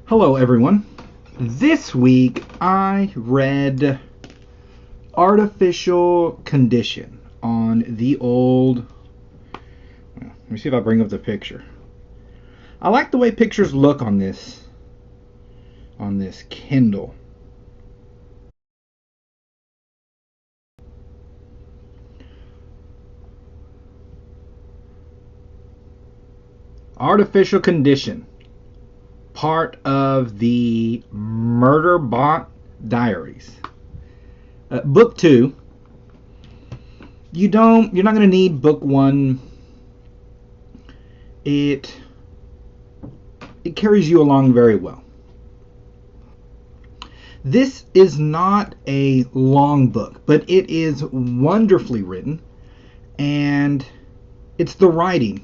Hello, everyone. This week I read Artificial Condition on the old. Let me see if I bring up the picture. I like the way pictures look on this Kindle. Artificial Condition, part of the MurderBot Diaries. Book 2. You're not going to need book 1. It carries you along very well. This is not a long book, but it is wonderfully written, and it's the writing.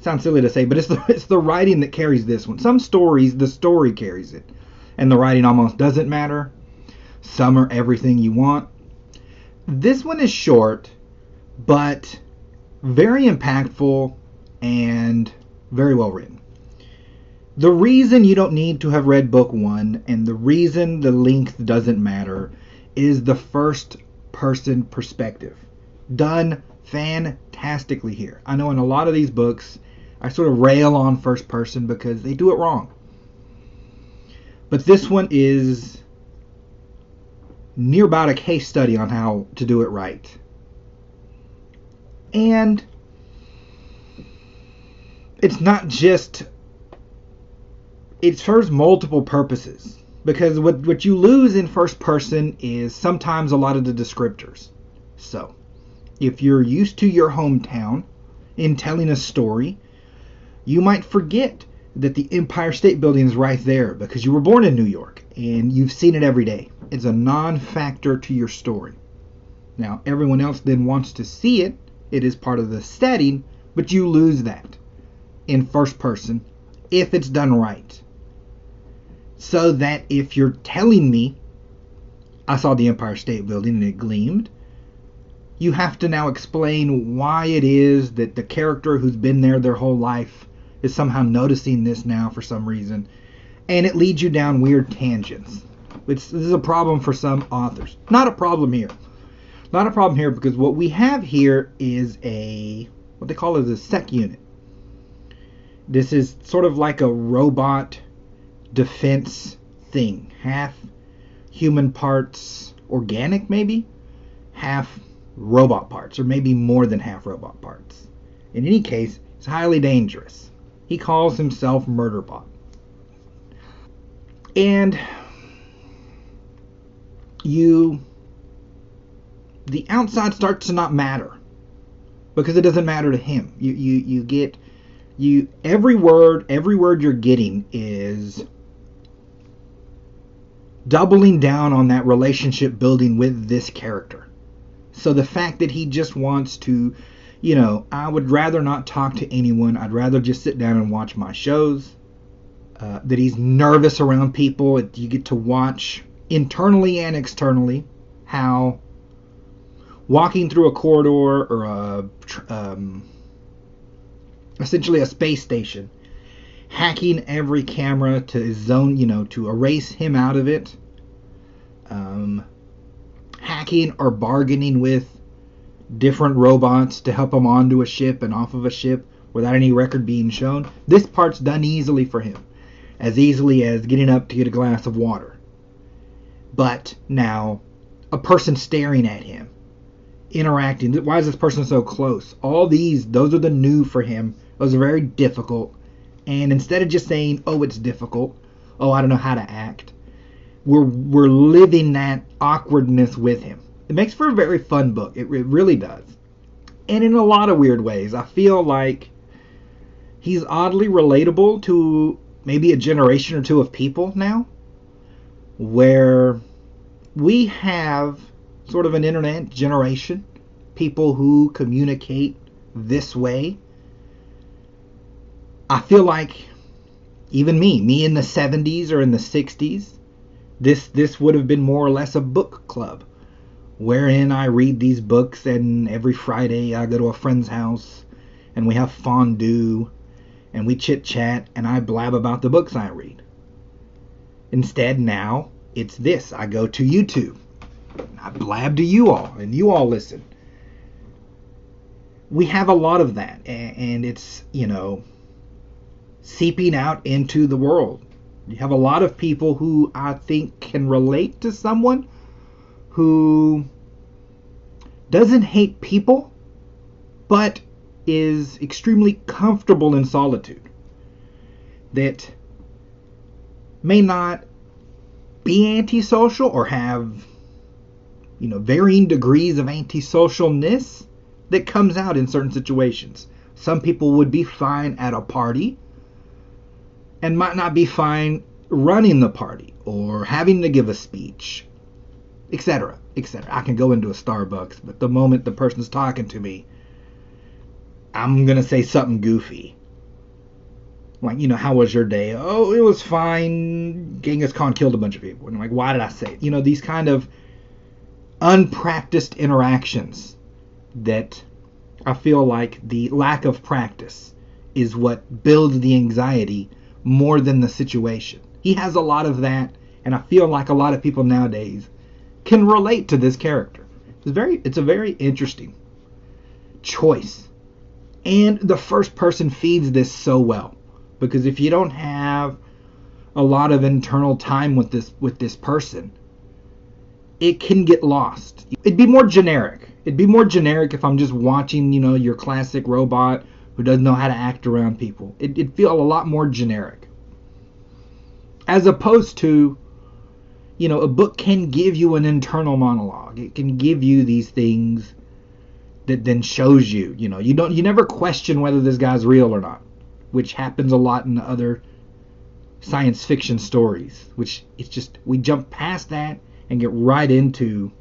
Sounds silly to say, but it's the writing that carries this one. Some stories, the story carries it, and the writing almost doesn't matter. Some are everything you want. This one is short, but very impactful and very well written. The reason you don't need to have read book 1, and the reason the length doesn't matter, is the first person perspective. Done fantastically here. I know in a lot of these books, I sort of rail on first person because they do it wrong. But this one is near about a case study on how to do it right. And it's not just, it serves multiple purposes. Because what you lose in first person is sometimes a lot of the descriptors. So, if you're used to your hometown in telling a story, you might forget that the Empire State Building is right there because you were born in New York and you've seen it every day. It's a non-factor to your story. Now, everyone else then wants to see it. It is part of the setting, but you lose that in first person if it's done right. So that if you're telling me, I saw the Empire State Building and it gleamed, you have to now explain why it is that the character who's been there their whole life is somehow noticing this now for some reason. And it leads you down weird tangents. This is a problem for some authors. Not a problem here. Not a problem here because what we have here is what they call a sec unit. This is sort of like a robot defense thing. Half human parts organic, maybe? Half robot parts, or maybe more than half robot parts. In any case, it's highly dangerous. He calls himself MurderBot. And the outside starts to not matter because it doesn't matter to him. You get every word you're getting is doubling down on that relationship building with this character. So the fact that he just wants to, I would rather not talk to anyone. I'd rather just sit down and watch my shows. That he's nervous around people. You get to watch internally and externally how walking through a corridor or essentially a space station, hacking every camera to his zone, to erase him out of it. Hacking or bargaining with different robots to help him onto a ship and off of a ship without any record being shown. This part's done easily for him. As easily as getting up to get a glass of water. But now, a person staring at him, interacting. Why is this person so close? All those are the new for him. Those are very difficult. And instead of just saying, oh, it's difficult, oh, I don't know how to act, we're living that awkwardness with him. It makes for a very fun book. It really does. And in a lot of weird ways, I feel like he's oddly relatable to maybe a generation or two of people now, where we have sort of an internet generation, people who communicate this way. I feel like even me in the 70s or in the 60s, this would have been more or less a book club, wherein I read these books and every Friday I go to a friend's house and we have fondue and we chit chat and I blab about the books I read. Instead, now it's this. I go to YouTube. I blab to you all, and you all listen. We have a lot of that, and it's, seeping out into the world. You have a lot of people who I think can relate to someone who doesn't hate people, but is extremely comfortable in solitude. That may not be antisocial or have, varying degrees of antisocialness that comes out in certain situations. Some people would be fine at a party and might not be fine running the party or having to give a speech, etc., etc. I can go into a Starbucks, but the moment the person's talking to me, I'm going to say something goofy. Like, how was your day? Oh, it was fine. Genghis Khan killed a bunch of people. And I'm like, why did I say it? These kind of unpracticed interactions that I feel like the lack of practice is what builds the anxiety more than the situation. He has a lot of that, and I feel like a lot of people nowadays can relate to this character. It's a very interesting choice. And the first person feeds this so well. Because if you don't have a lot of internal time with this person, it can get lost. It'd be more generic. It'd be more generic if I'm just watching, your classic robot who doesn't know how to act around people. It'd feel a lot more generic. As opposed to, a book can give you an internal monologue. It can give you these things that then shows you, you never question whether this guy's real or not, which happens a lot in other science fiction stories, which it's just, we jump past that and get right into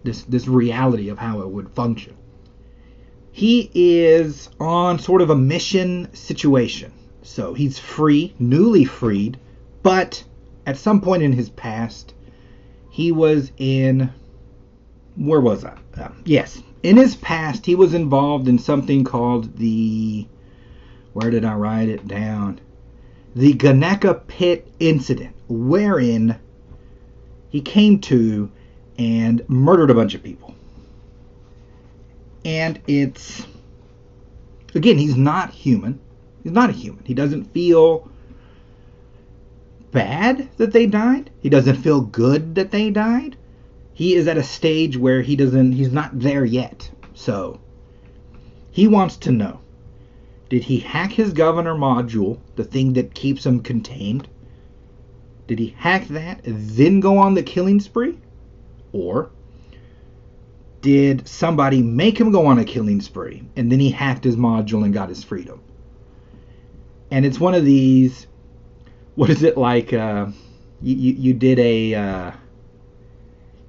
this reality of how it would function. He is on sort of a mission situation. So he's free, newly freed, but at some point in his past, he was in... Where was I? Yes. In his past, he was involved in something called the... Where did I write it down? The Ganeka Pit Incident, wherein he came to and murdered a bunch of people. And it's... Again, he's not human. He's not a human. He doesn't feel bad that they died. He doesn't feel good that they died. He is at a stage where he's not there yet. So, he wants to know, did he hack his governor module, the thing that keeps him contained? Did he hack that, then go on the killing spree? Or did somebody make him go on a killing spree, and then he hacked his module and got his freedom? And it's one of these, what is it like, you did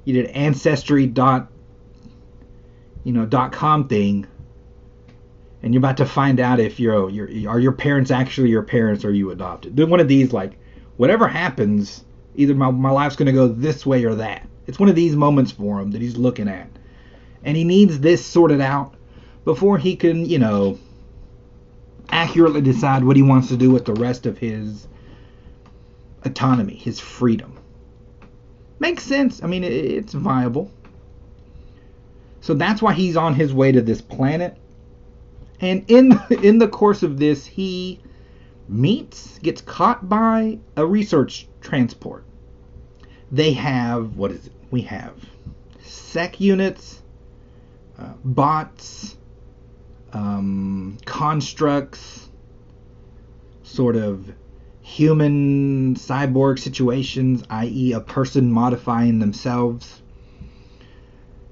ancestry.com thing, and you're about to find out if are your parents actually your parents or you adopted. They're one of these, like, whatever happens, either my life's going to go this way or that. It's one of these moments for him that he's looking at. And he needs this sorted out before he can, accurately decide what he wants to do with the rest of his autonomy, his freedom. Makes sense. I mean, it's viable. So that's why he's on his way to this planet. And in the course of this, he gets caught by a research transport. They have, what is it? We have sec units, bots, constructs, sort of human cyborg situations, i.e. a person modifying themselves.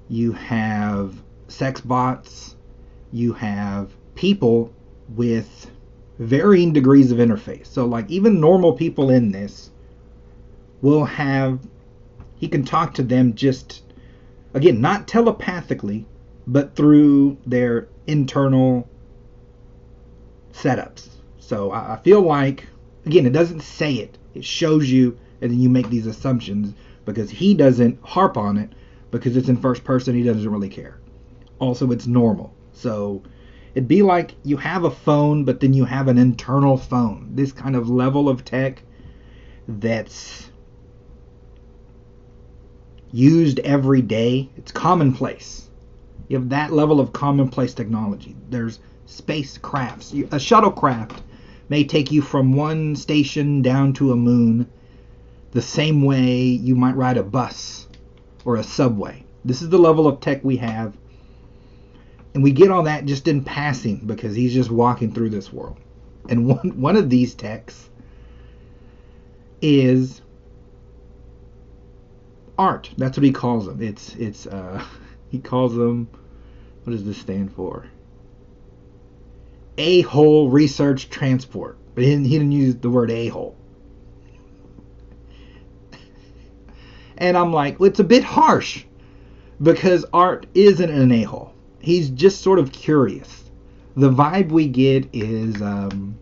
You have sex bots. You have people with varying degrees of interface. So, like, even normal people in this will have... He can talk to them just, again, not telepathically, but through their internal setups. So I feel like, again, it doesn't say it. It shows you, and then you make these assumptions, because he doesn't harp on it, because it's in first person, he doesn't really care. Also, it's normal. So It'd be like you have a phone, but then you have an internal phone. This kind of level of tech that's used every day. It's commonplace. You have that level of commonplace technology. There's spacecrafts. A shuttlecraft may take you from one station down to a moon the same way you might ride a bus or a subway. This is the level of tech we have. And we get all that just in passing because he's just walking through this world. And one of these techs is art. That's what he calls them. He calls them, what does this stand for? A-hole research transport. But he didn't use the word a-hole. And I'm like, well, it's a bit harsh because art isn't an a-hole. He's just sort of curious. The vibe we get is the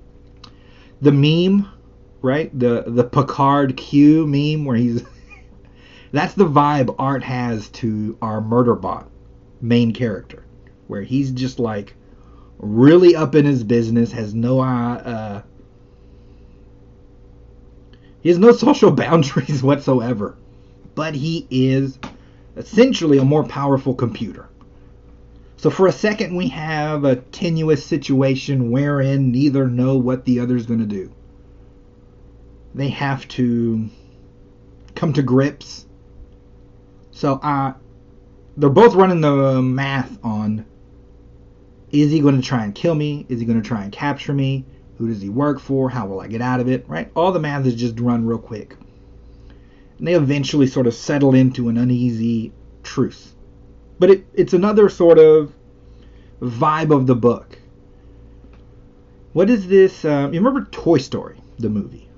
meme, right? The Picard Q meme where he's... That's the vibe art has to our MurderBot main character, where he's just like really up in his business, has no he has no social boundaries whatsoever, but he is essentially a more powerful computer. So for a second we have a tenuous situation wherein neither know what the other's going to do. They have to come to grips. So they're both running the math on, is he going to try and kill me? Is he going to try and capture me? Who does he work for? How will I get out of it? Right? All the math is just run real quick. And they eventually sort of settle into an uneasy truce. But it's another sort of vibe of the book. What is this? You remember Toy Story, the movie?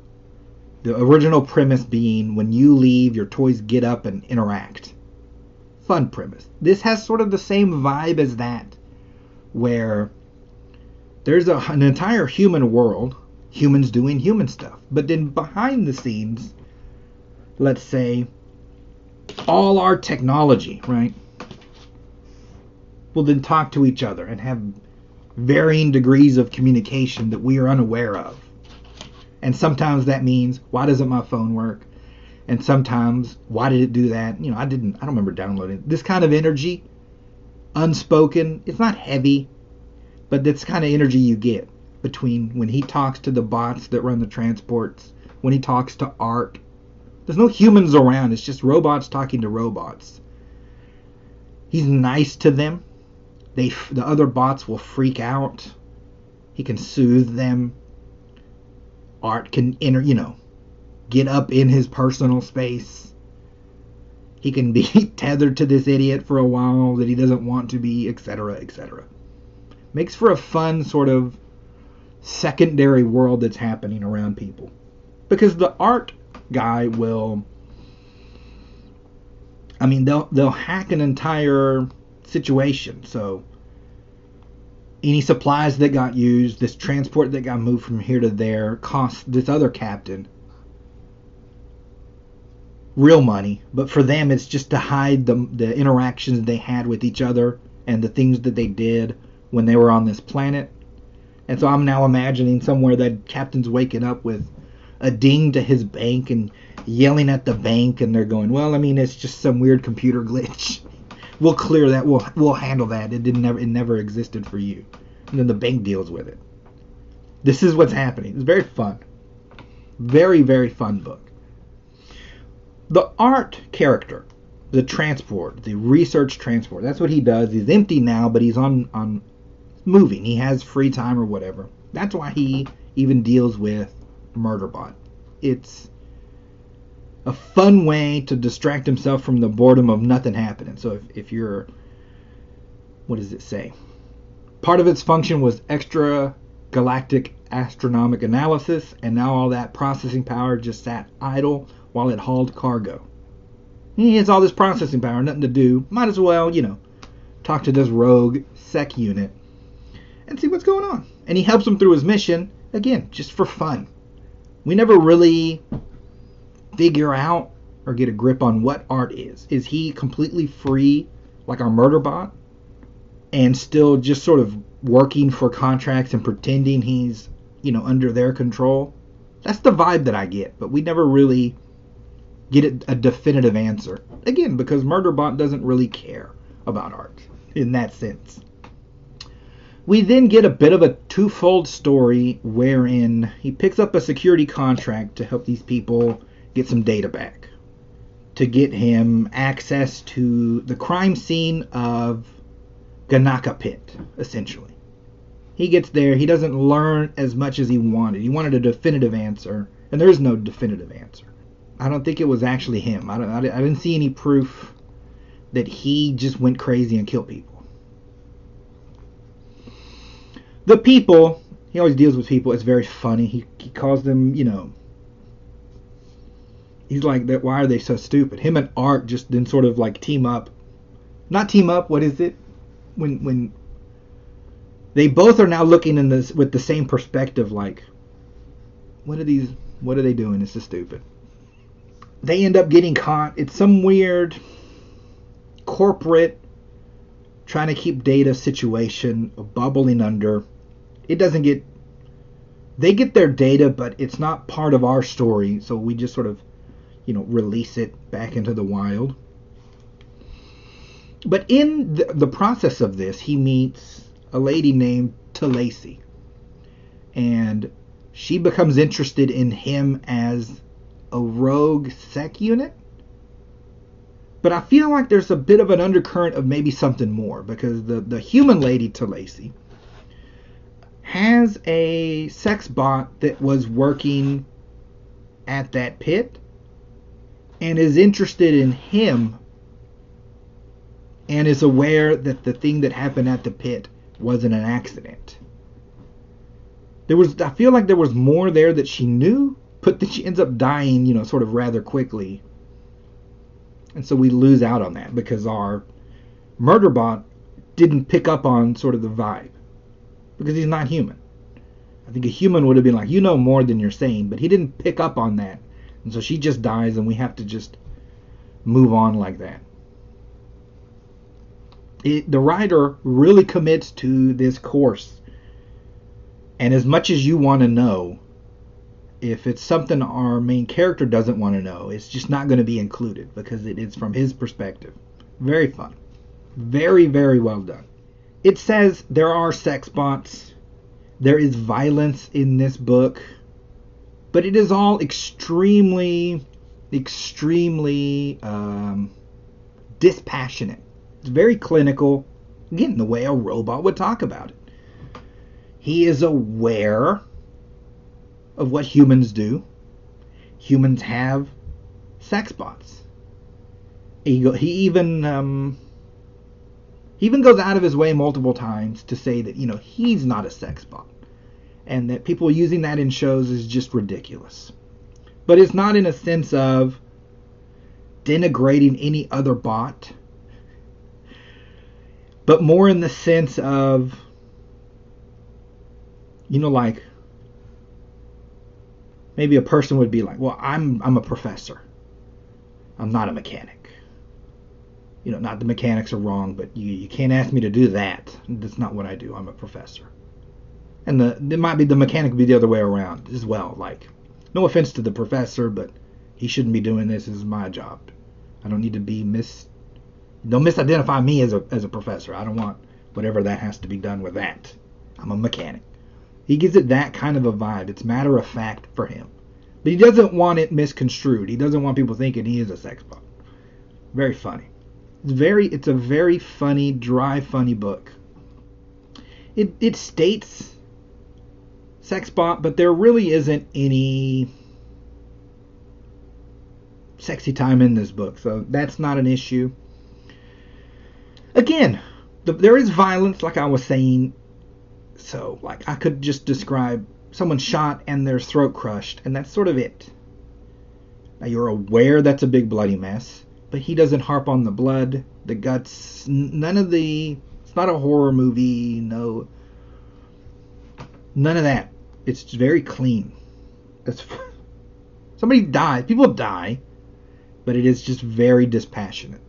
The original premise being when you leave, your toys get up and interact. Fun premise. This has sort of the same vibe as that, where there's an entire human world, humans doing human stuff. But then behind the scenes, let's say, all our technology, right, will then talk to each other and have varying degrees of communication that we are unaware of. And sometimes that means, why doesn't my phone work? And sometimes, why did it do that? I don't remember downloading it. This kind of energy, unspoken, it's not heavy, but that's the kind of energy you get between when he talks to the bots that run the transports, when he talks to Art. There's no humans around, it's just robots talking to robots. He's nice to them. The other bots will freak out. He can soothe them. Art can get up in his personal space. He can be tethered to this idiot for a while that he doesn't want to be, etc., etc. Makes for a fun sort of secondary world that's happening around people. Because the art guy will... they'll hack an entire situation. So any supplies that got used, this transport that got moved from here to there, cost this other captain real money. But for them, it's just to hide the interactions they had with each other and the things that they did when they were on this planet. And so I'm now imagining somewhere that captain's waking up with a ding to his bank and yelling at the bank, and they're going, well, it's just some weird computer glitch. We'll clear that. We'll handle that. It never existed for you. And then the bank deals with it. This is what's happening. It's very fun. Very, very fun book. The Art character, the transport, the research transport, that's what he does. He's empty now, but he's on moving. He has free time or whatever. That's why he even deals with MurderBot. It's a fun way to distract himself from the boredom of nothing happening. So if you're, what does it say? Part of its function was extra galactic astronomic analysis, and now all that processing power just sat idle while it hauled cargo. He has all this processing power, nothing to do. Might as well, talk to this rogue sec unit and see what's going on. And he helps him through his mission, again, just for fun. We never really figure out or get a grip on what Art is. Is he completely free, like our MurderBot, and still just sort of working for contracts and pretending he's, under their control. That's the vibe that I get, but we never really get a definitive answer. Again, because MurderBot doesn't really care about art in that sense. We then get a bit of a twofold story wherein he picks up a security contract to help these people get some data back, to get him access to the crime scene of Ganaka Pit, essentially. He gets there, he doesn't learn as much as he wanted. He wanted a definitive answer, and there is no definitive answer. I don't think it was actually him. I didn't see any proof that he just went crazy and killed people. The people, he always deals with people, it's very funny. He calls them, he's like, why are they so stupid? Him and Art just then sort of like team up. Not team up, what is it? When they both are now looking in this with the same perspective, like, what are they doing? This is stupid. They end up getting caught. It's some weird corporate trying to keep data situation bubbling under. It doesn't get, they get their data, but it's not part of our story, so we just sort of, release it back into the wild. But in the process of this, he meets a lady named Talasi, and she becomes interested in him as a rogue sec unit. But I feel like there's a bit of an undercurrent of maybe something more, because the human lady Talasi has a sex bot that was working at that pit and is interested in him and is aware that the thing that happened at the pit wasn't an accident. I feel like there was more there that she knew, but then she ends up dying, sort of rather quickly. And so we lose out on that because our MurderBot didn't pick up on sort of the vibe, because he's not human. I think a human would have been like, more than you're saying, but he didn't pick up on that. And so she just dies, and we have to just move on like that. The writer really commits to this course. And as much as you want to know, if it's something our main character doesn't want to know, it's just not going to be included because it is from his perspective. Very fun. Very, very well done. It says there are sex bots. There is violence in this book. But it is all extremely, extremely dispassionate. It's very clinical. Again, the way a robot would talk about it. He is aware of what humans do. Humans have sex bots. He even goes out of his way multiple times to say that, he's not a sex bot. And that people using that in shows is just ridiculous. But it's not in a sense of denigrating any other bot, but more in the sense of, like, maybe a person would be like, well, I'm a professor. I'm not a mechanic. Not the mechanics are wrong, but you can't ask me to do that. That's not what I do. I'm a professor. And it might be the mechanic would be the other way around as well. Like, no offense to the professor, but he shouldn't be doing this. This is my job. I don't need to be don't misidentify me as a professor. I don't want whatever that has to be done with that. I'm a mechanic. He gives it that kind of a vibe. It's matter of fact for him. But he doesn't want it misconstrued. He doesn't want people thinking he is a sex bot. Very funny. It's a very funny, dry, funny book. It states sex bot, but there really isn't any sexy time in this book, so that's not an issue. Again, there is violence, like I was saying. So, like, I could just describe someone shot and their throat crushed, and that's sort of it. Now, you're aware that's a big bloody mess, but he doesn't harp on the blood, the guts, it's not a horror movie, none of that. It's very clean. Somebody dies, people die, but it is just very dispassionate.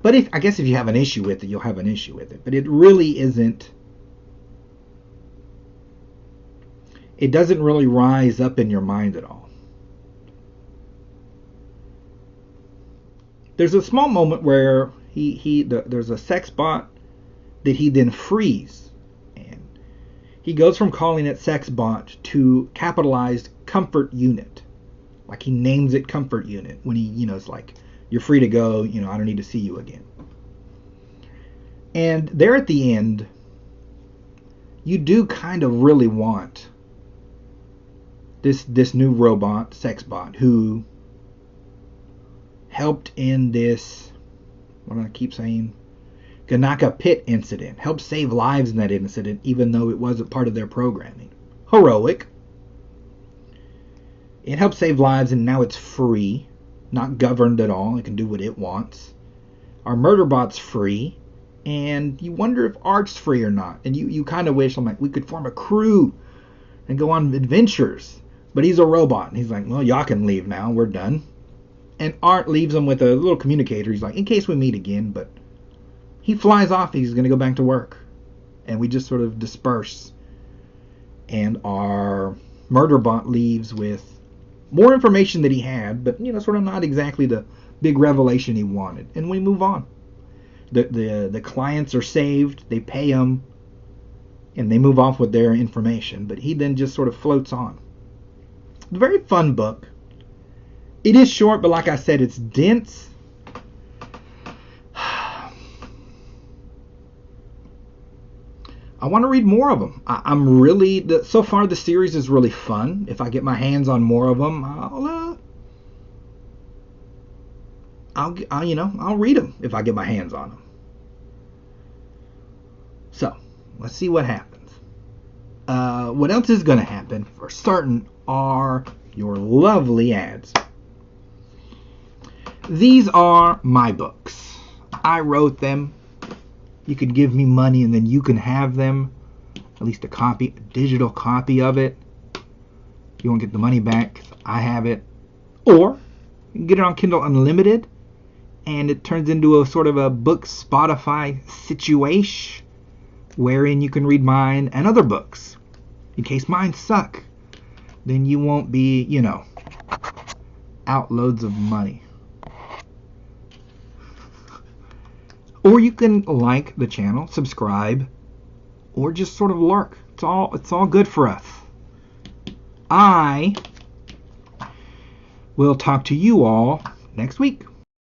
But I guess if you have an issue with it, you'll have an issue with it. But it really isn't it doesn't really rise up in your mind at all. There's a small moment where there's a sex bot that he then frees, and he goes from calling it sex bot to capitalized comfort unit. Like he names it comfort unit when he, it's like, you're free to go, I don't need to see you again. And there at the end, you do kind of really want this new robot, sex bot, who helped in this, what do I keep saying, Kanaka Pit incident, helped save lives in that incident, even though it wasn't part of their programming. Heroic. It helped save lives, and now it's free, not governed at all. It can do what it wants. Our MurderBot's free, and you wonder if Art's free or not. And you kind of wish, I'm like, we could form a crew and go on adventures. But he's a robot, and he's like, well, y'all can leave now. We're done. And Art leaves him with a little communicator. He's like, in case we meet again, but he flies off. He's going to go back to work. And we just sort of disperse. And our MurderBot leaves with more information that he had, but sort of not exactly the big revelation he wanted. And we move on. The clients are saved, they pay him, and they move off with their information. But he then just sort of floats on. It's a very fun book. It is short, but like I said, it's dense. I want to read more of them. I'm really, so far the series is really fun. If I get my hands on more of them, I'll read them if I get my hands on them. So, let's see what happens. What else is going to happen for certain are your lovely ads. These are my books. I wrote them. You could give me money and then you can have them. At least a digital copy of it. You won't get the money back. I have it. Or you can get it on Kindle Unlimited and it turns into a sort of a book Spotify situation wherein you can read mine and other books. In case mine suck, then you won't be, out loads of money. Or you can like the channel, subscribe, or just sort of lurk. It's all good for us. I will talk to you all next week.